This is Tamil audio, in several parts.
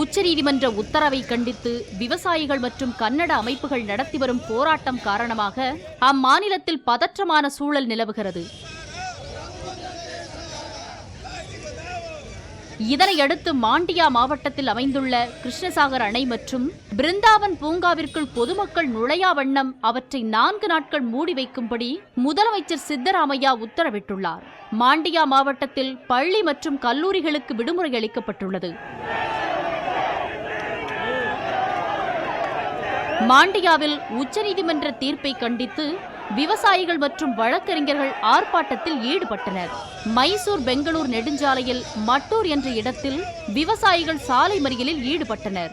உச்சநீதிமன்ற உத்தரவை கண்டித்து விவசாயிகள் மற்றும் கன்னட அமைப்புகள் நடத்தி வரும் போராட்டம் காரணமாக அம்மாநிலத்தில் பதற்றமான சூழல் நிலவுகிறது. இதனையடுத்து மாண்டியா மாவட்டத்தில் அமைந்துள்ள கிருஷ்ணசாகர் அணை மற்றும் பிருந்தாவன் பூங்காவிற்குள் பொதுமக்கள் நுழையா வண்ணம் அவற்றை 4 நாட்கள் மூடி வைக்கும்படி முதலமைச்சர் சித்தராமையா உத்தரவிட்டுள்ளார். மாண்டியா மாவட்டத்தில் பள்ளி மற்றும் கல்லூரிகளுக்கு விடுமுறை அளிக்கப்பட்டுள்ளது. மாண்டியாவில் உச்சநீதிமன்ற தீர்ப்பை கண்டித்து விவசாயிகள் மற்றும் வழக்கறிஞர்கள் ஆர்ப்பாட்டத்தில் ஈடுபட்டனர். மைசூர் பெங்களூர் நெடுஞ்சாலையில் மட்டூர் என்ற இடத்தில் விவசாயிகள் சாலை மறியலில் ஈடுபட்டனர்.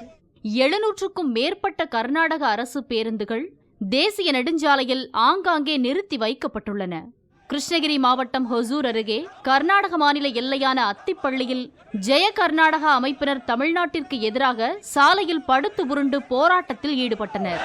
700க்கும் மேற்பட்ட கர்நாடக அரசு பேருந்துகள் தேசிய நெடுஞ்சாலையில் ஆங்காங்கே நிறுத்தி வைக்கப்பட்டுள்ளன. கிருஷ்ணகிரி மாவட்டம் ஹொசூர் அருகே கர்நாடக மாநில எல்லையான அத்திப்பள்ளியில் ஜெய கர்நாடகா அமைப்பினர் தமிழ்நாட்டிற்கு எதிராக சாலையில் படுத்து உருண்டு போராட்டத்தில் ஈடுபட்டனர்.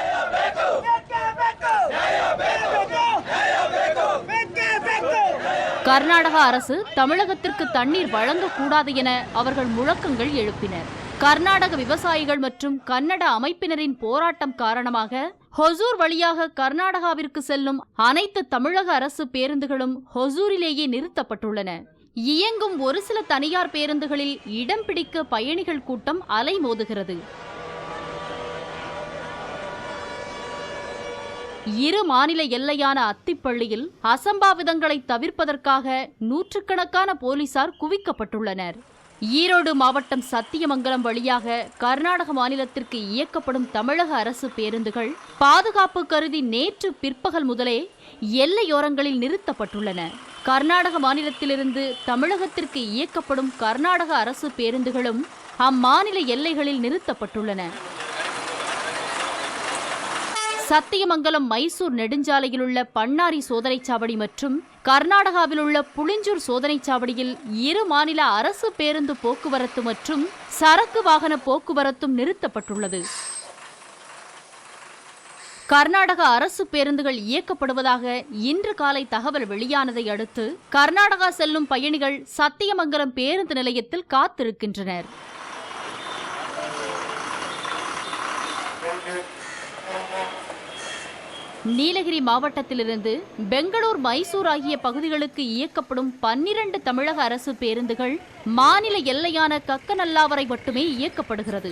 கர்நாடக அரசு தமிழகத்திற்கு தண்ணீர் வழங்கக்கூடாது என அவர்கள் முழக்கங்கள் எழுப்பினர். கர்நாடக விவசாயிகள் மற்றும் கன்னட அமைப்பினரின் போராட்டம் காரணமாக ஹொசூர் வழியாக கர்நாடகாவிற்கு செல்லும் அனைத்து தமிழக அரசு பேருந்துகளும் ஹொசூரிலேயே நிறுத்தப்பட்டுள்ளன. இயங்கும் ஒரு சில தனியார் பேருந்துகளில் இடம் பிடிக்க பயணிகள் கூட்டம் அலைமோதுகிறது. இரு மாநில எல்லையான அத்திப்பள்ளியில் அசம்பாவிதங்களை தவிர்ப்பதற்காக நூற்றுக்கணக்கான போலீசார் குவிக்கப்பட்டுள்ளனர். ஈரோடு மாவட்டம் சத்தியமங்கலம் வழியாக கர்நாடக மாநிலத்திற்கு இயக்கப்படும் தமிழக அரசு பேருந்துகள் பாதுகாப்பு கருதி நேற்று பிற்பகல் முதலே எல்லையோரங்களில் நிறுத்தப்பட்டுள்ளன. கர்நாடக மாநிலத்திலிருந்து தமிழகத்திற்கு இயக்கப்படும் கர்நாடக அரசு பேருந்துகளும் அம்மாநில எல்லைகளில் நிறுத்தப்பட்டுள்ளன. சத்தியமங்கலம் மைசூர் நெடுஞ்சாலையில் உள்ள பன்னாரி சோதனைச்சாவடி மற்றும் கர்நாடகாவில் உள்ள புளிஞ்சூர் சோதனைச்சாவடியில் இரு மாநில அரசு பேருந்து போக்குவரத்து மற்றும் சரக்கு வாகன போக்குவரத்தும் நிறுத்தப்பட்டுள்ளது. கர்நாடக அரசு பேருந்துகள் இயக்கப்படுவதாக இன்று காலை தகவல் வெளியானதை அடுத்து கர்நாடகா செல்லும் பயணிகள் சத்தியமங்கலம் பேருந்து நிலையத்தில் காத்திருக்கின்றனர். நீலகிரி மாவட்டத்திலிருந்து பெங்களூர் மைசூர் ஆகிய பகுதிகளுக்கு இயக்கப்படும் 12 தமிழக அரசு பேருந்துகள் மாநில எல்லையான கக்கநல்லாவரை மட்டுமே இயக்கப்படுகிறது.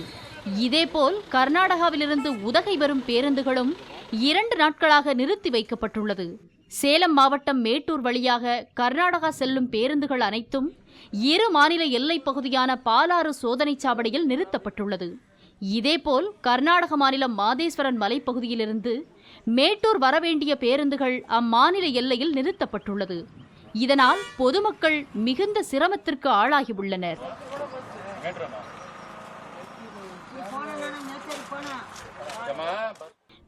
இதேபோல் கர்நாடகாவிலிருந்து உதகை வரும் பேருந்துகளும் 2 நாட்களாக நிறுத்தி வைக்கப்பட்டுள்ளது. சேலம் மாவட்டம் மேட்டூர் வழியாக கர்நாடகா செல்லும் பேருந்துகள் அனைத்தும் இரு மாநில எல்லைப் பகுதியான பாலாறு சோதனைச்சாவடியில் நிறுத்தப்பட்டுள்ளது. இதேபோல் கர்நாடக மாநிலம் மாதேஸ்வரன் மலைப்பகுதியிலிருந்து மேட்டூர் வரவேண்டிய பேருந்துகள் அம்மாநில எல்லையில் நிறுத்தப்பட்டுள்ளது. இதனால் பொதுமக்கள் மிகுந்த சிரமத்திற்கு ஆளாகியுள்ளனர்.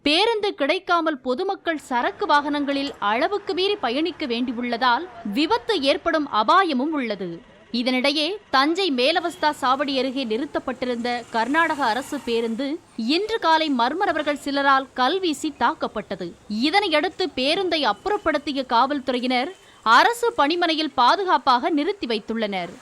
பேருந்து கிடைக்காமல் பொதுமக்கள் சரக்கு வாகனங்களில் அளவுக்கு மீறி பயணிக்க வேண்டியுள்ளதால் விபத்து ஏற்படும் அபாயமும் உள்ளது. இதனிடையே தஞ்சை மேலவஸ்தா சாவடி அருகே நிறுத்தப்பட்டிருந்த கர்நாடக அரசு பேருந்து இன்று காலை மர்ம நபர்கள் சிலரால் கல்வீசி தாக்கப்பட்டது. இதனையடுத்து பேருந்தை அப்புறப்படுத்திய காவல்துறையினர் அரசு பணிமனையில் பாதுகாப்பாக நிறுத்தி வைத்துள்ளனர்.